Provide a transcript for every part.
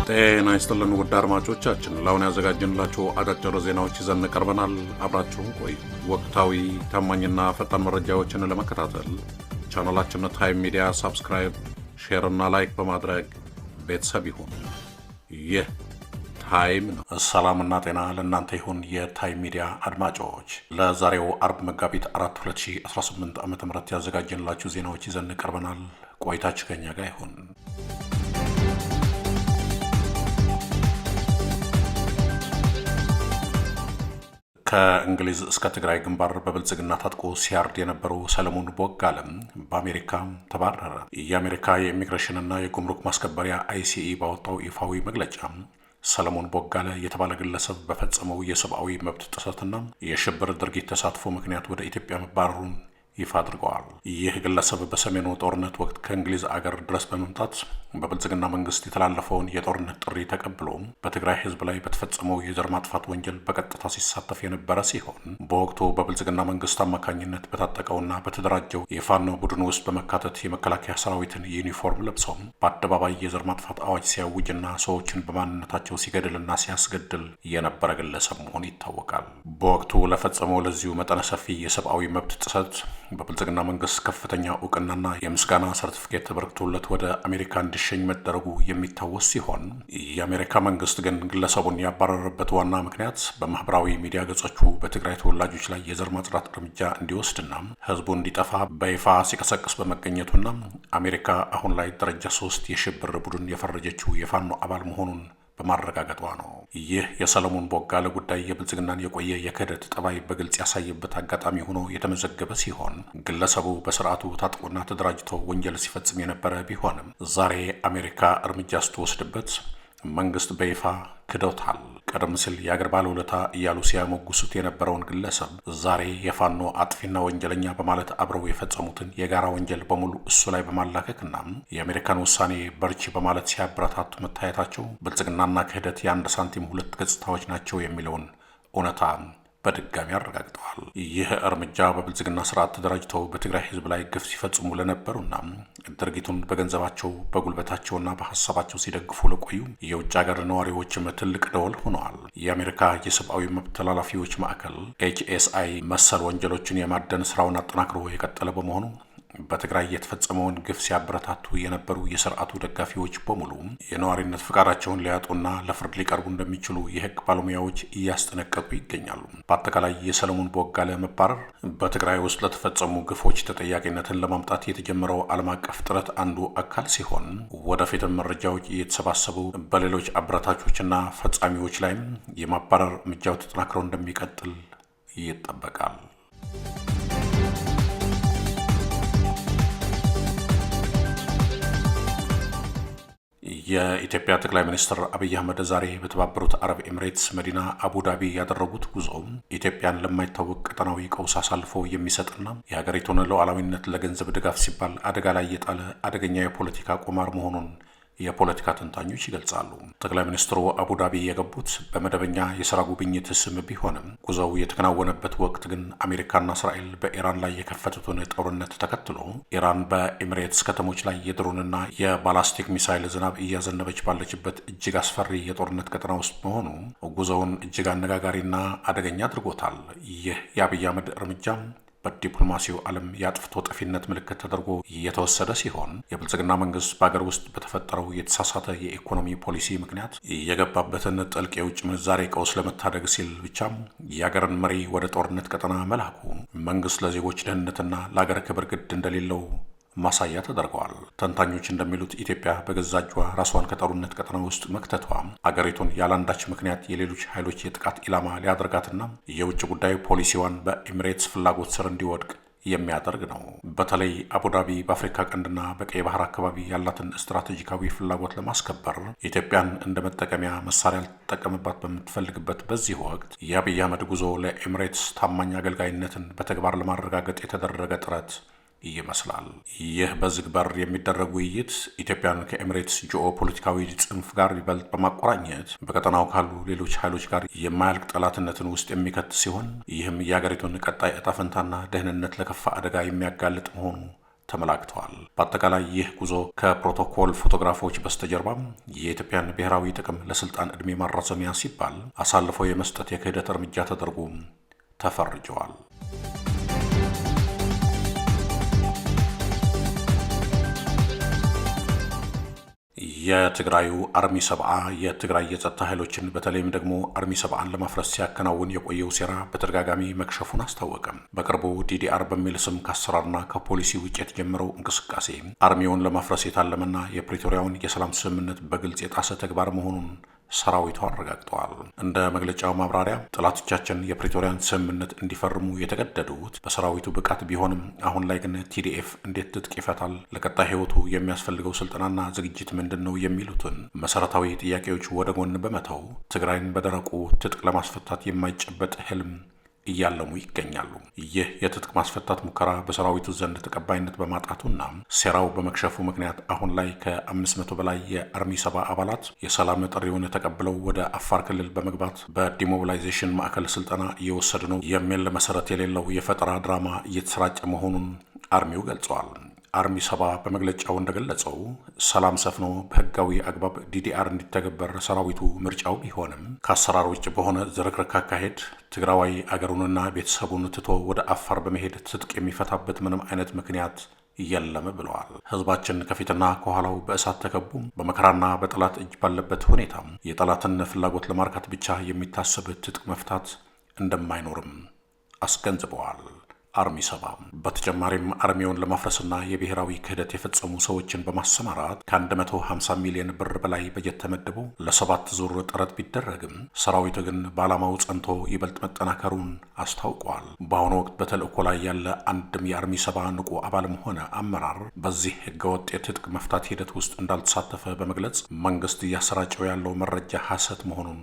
ጤና ይስጥልን ውድ አድማጮቻችን፣ ለአሁን ያዘጋጀንላችሁ አጫጭር ዜናዎች ይዘን ቀርበናል። አብራችሁን ቆዩ። ወቅታዊ ታማኝና ፈጣን መረጃዎችን ለመከታተል ቻናላችንን ታይም ሚዲያ ሰብስክራይብ፣ ሼር እና ላይክ በማድረግ ቤተሰብ ይሁን። ይህ ታይም ነው። ሰላምና ጤና ለእናንተ ይሁን የታይም ሚዲያ አድማጮች። ለዛሬው አርብ መጋቢት 4 2018 ዓ.ም ያዘጋጀንላችሁ ዜናዎች ይዘን ቀርበናል። ቆይታችሁ ከኛ ጋር ይሁን። ከእንግሊዝ እስከ ትግራይ ግንባር በብልጽግና ታጥቆ ሲያርድ የነበረው ሰለሞን ቦጋለም በአሜሪካ ተባረረ። የአሜሪካ የኢሚግሬሽንና የጉምሩክ ማስከበሪያ ICE ባወጣው ይፋዊ መግለጫ ሰለሞን ቦጋለ የተባለ ግለሰብ በፈጸመው የሰብአዊ መብት ጥሰትና የሽብር ድርጊት ተሳትፎ ምክንያት ወደ ኢትዮጵያ መባረሩን ይፋ አድርገዋል። ይህ ግለሰብ በሰሜኑ ጦርነት ወቅት ከእንግሊዝ አገር ድረስ በመምጣት በብልጽግና መንግስት የተላለፈውን የጦርነት ጥሪ ተቀብሎ በትግራይ ሕዝብ ላይ በተፈጸመው የዘር ማጥፋት ወንጀል በቀጥታ ሲሳተፍ የነበረ ሲሆን በወቅቱ በብልጽግና መንግስት አማካኝነት በታጠቀውና በተደራጀው የፋኖ ቡድን ውስጥ በመካተት የመከላከያ ሰራዊትን ዩኒፎርም ለብሶ በአደባባይ የዘር ማጥፋት አዋጅ ሲያውጅና ሰዎችን በማንነታቸው ሲገድልና ሲያስገድል የነበረ ግለሰብ መሆኑ ይታወቃል። በወቅቱ ለፈጸመው ለዚሁ መጠነ ሰፊ የሰብአዊ መብት ጥሰት በብልጽግና መንግስት ከፍተኛ እውቅናና የምስጋና ሰርቲፊኬት ተበርክቶለት ወደ አሜሪካ እንዲሸኝ መደረጉ የሚታወስ ሲሆን የአሜሪካ መንግስት ግን ግለሰቡን ያባረረበት ዋና ምክንያት በማህበራዊ ሚዲያ ገጾቹ በትግራይ ተወላጆች ላይ የዘር ማጽዳት እርምጃ እንዲወስድና ህዝቡ እንዲጠፋ በይፋ ሲቀሰቅስ በመገኘቱና አሜሪካ አሁን ላይ ደረጃ 3 የሽብር ቡድን የፈረጀችው የፋኖ አባል መሆኑን በማረጋገጧ ነው። ይህ የሰለሞን ቦጋለ ጉዳይ የብልጽግናን የቆየ የክህደት ጠባይ በግልጽ ያሳየበት አጋጣሚ ሆኖ የተመዘገበ ሲሆን ግለሰቡ በስርዓቱ ታጥቆና ተደራጅቶ ወንጀል ሲፈጽም የነበረ ቢሆንም ዛሬ አሜሪካ እርምጃ ስትወስድበት መንግስት በይፋ ክደውታል። ቀደም ሲል የአገር ባለውለታ እያሉ ሲያሞግሱት የነበረውን ግለሰብ ዛሬ የፋኖ አጥፊና ወንጀለኛ በማለት አብረው የፈጸሙትን የጋራ ወንጀል በሙሉ እሱ ላይ በማላከክና የአሜሪካን ውሳኔ በርቺ በማለት ሲያበረታቱ መታየታቸው ብልጽግናና ክህደት የአንድ ሳንቲም ሁለት ገጽታዎች ናቸው የሚለውን እውነታ በድጋሚ አረጋግጠዋል። ይህ እርምጃ በብልጽግና ስርዓት ተደራጅተው በትግራይ ህዝብ ላይ ግፍ ሲፈጽሙ ለነበሩና ድርጊቱን በገንዘባቸው በጉልበታቸውና በሀሳባቸው ሲደግፉ ለቆዩ የውጭ ሀገር ነዋሪዎችም ትልቅ ደወል ሆነዋል። የአሜሪካ የሰብአዊ መብት ተላላፊዎች ማዕከል HSI መሰል ወንጀሎችን የማደን ስራውን አጠናክሮ የቀጠለ በመሆኑ በትግራይ የተፈጸመውን ግፍ ሲያበረታቱ የነበሩ የስርዓቱ ደጋፊዎች በሙሉ የነዋሪነት ፍቃዳቸውን ሊያጡና ለፍርድ ሊቀርቡ እንደሚችሉ የህግ ባለሙያዎች እያስጠነቀቁ ይገኛሉ። በአጠቃላይ የሰለሞን ቦጋለ መባረር በትግራይ ውስጥ ለተፈጸሙ ግፎች ተጠያቂነትን ለማምጣት የተጀመረው ዓለም አቀፍ ጥረት አንዱ አካል ሲሆን ወደፊትም መረጃዎች እየተሰባሰቡ በሌሎች አበረታቾችና ፈጻሚዎች ላይም የማባረር እርምጃው ተጠናክረው እንደሚቀጥል ይጠበቃል። የኢትዮጵያ ጠቅላይ ሚኒስትር አብይ አህመድ ዛሬ በተባበሩት አረብ ኤምሬትስ መዲና አቡዳቢ ያደረጉት ጉዞ ኢትዮጵያን ለማይታወቅ ቀጠናዊ ቀውስ አሳልፎ የሚሰጥና የሀገሪቱን ሉዓላዊነት ለገንዘብ ድጋፍ ሲባል አደጋ ላይ የጣለ አደገኛ የፖለቲካ ቁማር መሆኑን የፖለቲካ ተንታኞች ይገልጻሉ። ጠቅላይ ሚኒስትሩ አቡዳቢ የገቡት በመደበኛ የሥራ ጉብኝት ስም ቢሆንም ጉዞው የተከናወነበት ወቅት ግን አሜሪካና እስራኤል በኢራን ላይ የከፈቱትን ጦርነት ተከትሎ ኢራን በኤሚሬትስ ከተሞች ላይ የድሮንና የባላስቲክ ሚሳይል ዝናብ እያዘነበች ባለችበት እጅግ አስፈሪ የጦርነት ቀጠና ውስጥ መሆኑ ጉዞውን እጅግ አነጋጋሪና አደገኛ አድርጎታል። ይህ የአብይ አህመድ እርምጃ በዲፕሎማሲው ዓለም የአጥፍቶ ጠፊነት ምልክት ተደርጎ የተወሰደ ሲሆን የብልጽግና መንግስት በአገር ውስጥ በተፈጠረው የተሳሳተ የኢኮኖሚ ፖሊሲ ምክንያት የገባበትን ጥልቅ የውጭ ምንዛሬ ቀውስ ለመታደግ ሲል ብቻም የአገርን መሪ ወደ ጦርነት ቀጠና መላኩ መንግስት ለዜጎች ደህንነትና ለአገር ክብር ግድ እንደሌለው ማሳያ ተደርገዋል። ተንታኞች እንደሚሉት ኢትዮጵያ በገዛ እጇ ራሷን ከጦርነት ቀጠና ውስጥ መክተቷ አገሪቱን ያላንዳች ምክንያት የሌሎች ኃይሎች የጥቃት ኢላማ ሊያደርጋትና የውጭ ጉዳይ ፖሊሲዋን በኤሚሬትስ ፍላጎት ስር እንዲወድቅ የሚያደርግ ነው። በተለይ አቡዳቢ በአፍሪካ ቀንድና በቀይ ባህር አካባቢ ያላትን ስትራቴጂካዊ ፍላጎት ለማስከበር ኢትዮጵያን እንደ መጠቀሚያ መሳሪያ ልትጠቀምባት በምትፈልግበት በዚህ ወቅት የአብይ አህመድ ጉዞ ለኤሚሬትስ ታማኝ አገልጋይነትን በተግባር ለማረጋገጥ የተደረገ ጥረት ይመስላል። ይህ በዝግ በር የሚደረግ ውይይት ኢትዮጵያን ከኤሚሬትስ ጂኦ ፖለቲካዊ ጽንፍ ጋር ይበልጥ በማቆራኘት በቀጠናው ካሉ ሌሎች ኃይሎች ጋር የማያልቅ ጠላትነትን ውስጥ የሚከት ሲሆን ይህም የሀገሪቱን ቀጣይ ዕጣ ፈንታና ደህንነት ለከፋ አደጋ የሚያጋልጥ መሆኑ ተመላክተዋል። በአጠቃላይ ይህ ጉዞ ከፕሮቶኮል ፎቶግራፎች በስተጀርባ የኢትዮጵያን ብሔራዊ ጥቅም ለስልጣን ዕድሜ ማራዘሚያ ሲባል አሳልፎ የመስጠት የክህደት እርምጃ ተደርጎ ተፈርጀዋል። የትግራዩ አርሚ 70 የትግራይ የጸጥታ ኃይሎችን በተለይም ደግሞ አርሚ 70ን ለማፍረስ ሲያከናውን የቆየው ሴራ በተደጋጋሚ መክሸፉን አስታወቀም። በቅርቡ ዲዲአር በሚል ስም ከአሰራርና ከፖሊሲ ውጭ የተጀመረው እንቅስቃሴ አርሚውን ለማፍረስ የታለመና የፕሪቶሪያውን የሰላም ስምምነት በግልጽ የጣሰ ተግባር መሆኑን ሰራዊቱ አረጋግጠዋል። እንደ መግለጫው ማብራሪያ ጠላቶቻችን የፕሪቶሪያን ስምምነት እንዲፈርሙ የተገደዱት በሰራዊቱ ብቃት ቢሆንም አሁን ላይ ግን ቲዲኤፍ እንዴት ትጥቅ ይፈታል፣ ለቀጣይ ህይወቱ የሚያስፈልገው ስልጠናና ዝግጅት ምንድን ነው የሚሉትን መሰረታዊ ጥያቄዎች ወደ ጎን በመተው ትግራይን በደረቁ ትጥቅ ለማስፈታት የማይጨበጥ ህልም እያለሙ ይገኛሉ። ይህ የትጥቅ ማስፈታት ሙከራ በሰራዊቱ ዘንድ ተቀባይነት በማጣቱና ሴራው በመክሸፉ ምክንያት አሁን ላይ ከ500 በላይ የአርሚ 70 አባላት የሰላም ጥሪውን ተቀብለው ወደ አፋር ክልል በመግባት በዲሞቢላይዜሽን ማዕከል ስልጠና እየወሰዱ ነው የሚል መሰረት የሌለው የፈጠራ ድራማ እየተሰራጨ መሆኑን አርሚው ገልጸዋል። አርሚ 70 በመግለጫው እንደገለጸው ሰላም ሰፍኖ በህጋዊ አግባብ ዲዲአር እንዲተገበር ሰራዊቱ ምርጫው ቢሆንም ከአሰራር ውጭ በሆነ ዝርክርክ አካሄድ ትግራዋይ አገሩንና ቤተሰቡን ትቶ ወደ አፋር በመሄድ ትጥቅ የሚፈታበት ምንም አይነት ምክንያት የለም ብለዋል። ህዝባችን ከፊትና ከኋላው በእሳት ተከቡ በመከራና በጠላት እጅ ባለበት ሁኔታ የጠላትን ፍላጎት ለማርካት ብቻ የሚታሰብ ትጥቅ መፍታት እንደማይኖርም አስገንዝበዋል። አርሚ 70 በተጨማሪም አርሚውን ለማፍረስና የብሔራዊ ክህደት የፈጸሙ ሰዎችን በማሰማራት ከ150 ሚሊዮን ብር በላይ በጀት ተመድቦ ለ7 ዙር ጥረት ቢደረግም ሰራዊቱ ግን በዓላማው ጸንቶ ይበልጥ መጠናከሩን አስታውቋል። በአሁኑ ወቅት በተልእኮ ላይ ያለ አንድም የአርሚ 70 ንቁ አባልም ሆነ አመራር በዚህ ህገወጥ የትጥቅ መፍታት ሂደት ውስጥ እንዳልተሳተፈ በመግለጽ መንግስት እያሰራጨው ያለው መረጃ ሐሰት መሆኑን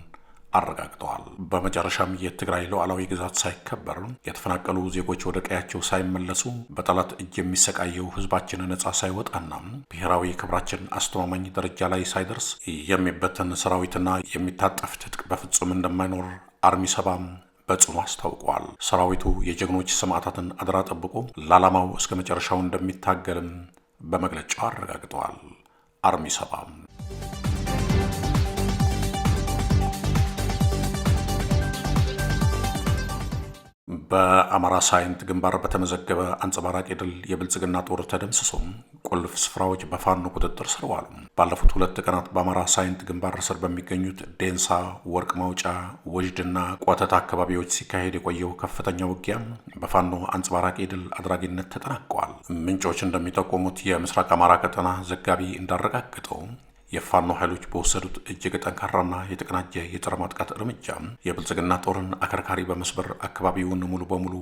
አረጋግጠዋል። በመጨረሻም የትግራይ ሉዓላዊ ግዛት ሳይከበር የተፈናቀሉ ዜጎች ወደ ቀያቸው ሳይመለሱ በጠላት እጅ የሚሰቃየው ህዝባችን ነጻ ሳይወጣና ብሔራዊ ክብራችን አስተማማኝ ደረጃ ላይ ሳይደርስ የሚበተን ሰራዊትና የሚታጠፍ ትጥቅ በፍጹም እንደማይኖር አርሚ 70 በጽኑ አስታውቋል። ሰራዊቱ የጀግኖች ሰማዕታትን አደራ ጠብቆ ለዓላማው እስከ መጨረሻው እንደሚታገልም በመግለጫው አረጋግጠዋል። አርሚ 70 በአማራ ሳይንት ግንባር በተመዘገበ አንጸባራቂ ድል የብልጽግና ጦር ተደምስሶም ቁልፍ ስፍራዎች በፋኖ ቁጥጥር ስር ዋሉ። ባለፉት 2 ቀናት በአማራ ሳይንት ግንባር ስር በሚገኙት ዴንሳ፣ ወርቅ ማውጫ፣ ወጅድና ቆተት አካባቢዎች ሲካሄድ የቆየው ከፍተኛ ውጊያ በፋኖ አንጸባራቂ ድል አድራጊነት ተጠናቀዋል። ምንጮች እንደሚጠቆሙት የምስራቅ አማራ ቀጠና ዘጋቢ እንዳረጋገጠው የፋኖ ኃይሎች በወሰዱት እጅግ ጠንካራና የተቀናጀ የጸረ ማጥቃት እርምጃ የብልጽግና ጦርን አከርካሪ በመስበር አካባቢውን ሙሉ በሙሉ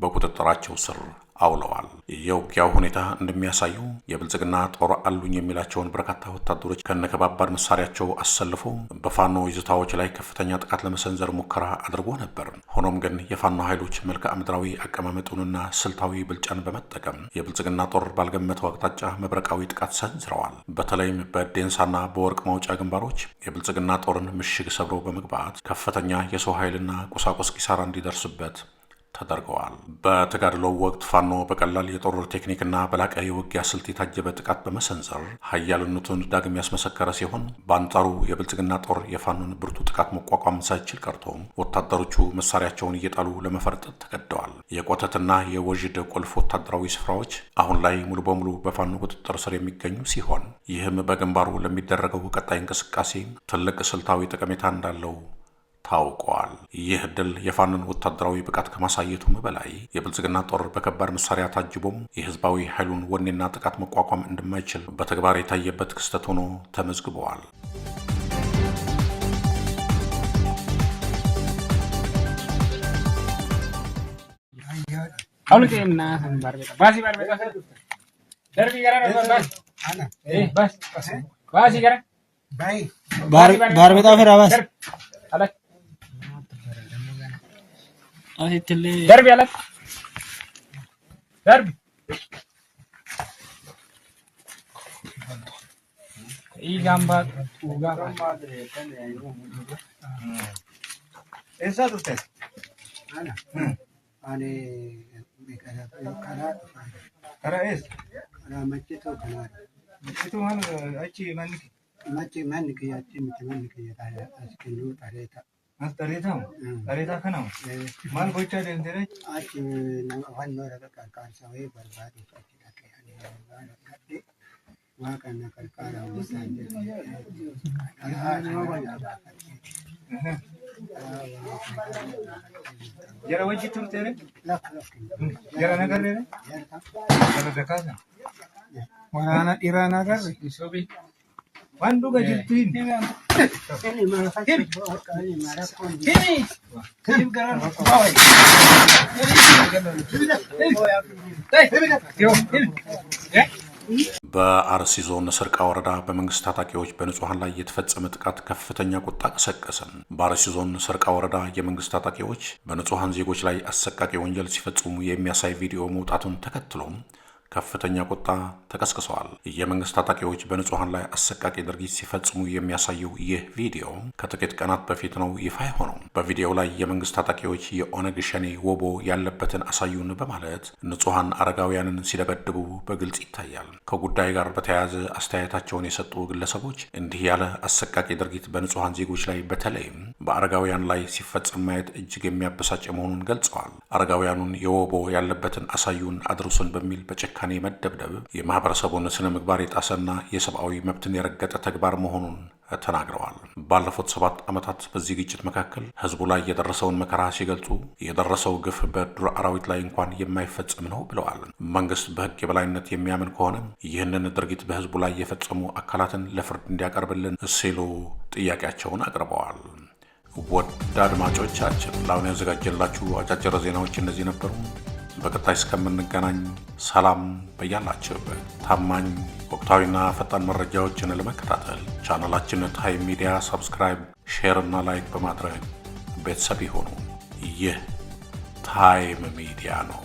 በቁጥጥራቸው ስር አውለዋል። የውጊያው ሁኔታ እንደሚያሳዩ የብልጽግና ጦር አሉኝ የሚላቸውን በርካታ ወታደሮች ከነከባባድ መሳሪያቸው አሰልፎ በፋኖ ይዞታዎች ላይ ከፍተኛ ጥቃት ለመሰንዘር ሙከራ አድርጎ ነበር። ሆኖም ግን የፋኖ ኃይሎች መልክዓ ምድራዊ አቀማመጡንና ስልታዊ ብልጫን በመጠቀም የብልጽግና ጦር ባልገመተው አቅጣጫ መብረቃዊ ጥቃት ሰንዝረዋል። በተለይም በዴንሳና በወርቅ ማውጫ ግንባሮች የብልጽግና ጦርን ምሽግ ሰብረው በመግባት ከፍተኛ የሰው ኃይልና ቁሳቁስ ኪሳራ እንዲደርስበት ተደርገዋል። በተጋድሎው ወቅት ፋኖ በቀላል የጦር ቴክኒክና በላቀ የውጊያ ስልት የታጀበ ጥቃት በመሰንዘር ኃያልነቱን ዳግም ያስመሰከረ ሲሆን በአንጻሩ የብልጽግና ጦር የፋኖን ብርቱ ጥቃት መቋቋም ሳይችል ቀርቶ ወታደሮቹ መሳሪያቸውን እየጣሉ ለመፈርጠጥ ተገደዋል። የቆተትና የወዥድ ቁልፍ ወታደራዊ ስፍራዎች አሁን ላይ ሙሉ በሙሉ በፋኖ ቁጥጥር ስር የሚገኙ ሲሆን ይህም በግንባሩ ለሚደረገው ቀጣይ እንቅስቃሴ ትልቅ ስልታዊ ጠቀሜታ እንዳለው ታውቋል። ይህ ድል የፋኖን ወታደራዊ ብቃት ከማሳየቱም በላይ የብልጽግና ጦር በከባድ መሳሪያ ታጅቦም የህዝባዊ ኃይሉን ወኔና ጥቃት መቋቋም እንደማይችል በተግባር የታየበት ክስተት ሆኖ ተመዝግበዋል። دربي على دربي اي gamba uga Esatto usted. Ana. Ani me cara رئيس أنا مشيتو كمان انتو هل ايشي مالك ماشي منك يا تيم منك يا تايا أسكنو تاريتا انت قريتها كنو مال بوچا دين تري أشي نوعان نورا كان سوي بربادي فاتي يعني كاتي ما كان كالكالا وسانجي جرا وجه تري لا جرا نغر دي جرا دكاسا Waraana dhiiraa naa garre. Isobii. وان دوغا جلتين ini malah ini malah pun Himi garaa. በአርሲ ዞን ስርቃ ወረዳ በመንግስት ታጣቂዎች በንጹሃን ላይ የተፈጸመ ጥቃት ከፍተኛ ቁጣ ቀሰቀሰ። በአርሲ ዞን ስርቃ ወረዳ የመንግስት ታጣቂዎች በንጹሃን ዜጎች ላይ አሰቃቂ ወንጀል ሲፈጽሙ የሚያሳይ ቪዲዮ መውጣቱን ተከትሎ ከፍተኛ ቁጣ ተቀስቅሰዋል። የመንግስት ታጣቂዎች በንጹሃን ላይ አሰቃቂ ድርጊት ሲፈጽሙ የሚያሳየው ይህ ቪዲዮ ከጥቂት ቀናት በፊት ነው ይፋ የሆነው። በቪዲዮው ላይ የመንግስት ታጣቂዎች የኦነግ ሸኔ ወቦ ያለበትን አሳዩን በማለት ንጹሃን አረጋውያንን ሲደበድቡ በግልጽ ይታያል። ከጉዳዩ ጋር በተያያዘ አስተያየታቸውን የሰጡ ግለሰቦች እንዲህ ያለ አሰቃቂ ድርጊት በንጹሃን ዜጎች ላይ በተለይም በአረጋውያን ላይ ሲፈጸም ማየት እጅግ የሚያበሳጭ መሆኑን ገልጸዋል። አረጋውያኑን የወቦ ያለበትን አሳዩን አድርሱን በሚል በጭካ ካኔ መደብደብ የማህበረሰቡን ስነ ምግባር የጣሰና የሰብአዊ መብትን የረገጠ ተግባር መሆኑን ተናግረዋል። ባለፉት 7 ዓመታት በዚህ ግጭት መካከል ህዝቡ ላይ የደረሰውን መከራ ሲገልጹ የደረሰው ግፍ በዱር አራዊት ላይ እንኳን የማይፈጸም ነው ብለዋል። መንግስት በህግ የበላይነት የሚያምን ከሆነ ይህንን ድርጊት በህዝቡ ላይ የፈጸሙ አካላትን ለፍርድ እንዲያቀርብልን ሲሉ ጥያቄያቸውን አቅርበዋል። ወደ አድማጮቻችን ለአሁን ያዘጋጀላችሁ አጫጭር ዜናዎች እነዚህ ነበሩ። በቀጣይ እስከምንገናኝ ሰላም በያላችሁበት። ታማኝ ወቅታዊና ፈጣን መረጃዎችን ለመከታተል ቻናላችንን ታይም ሚዲያ ሰብስክራይብ፣ ሼር እና ላይክ በማድረግ ቤተሰብ ይሁኑ። ይህ ታይም ሚዲያ ነው።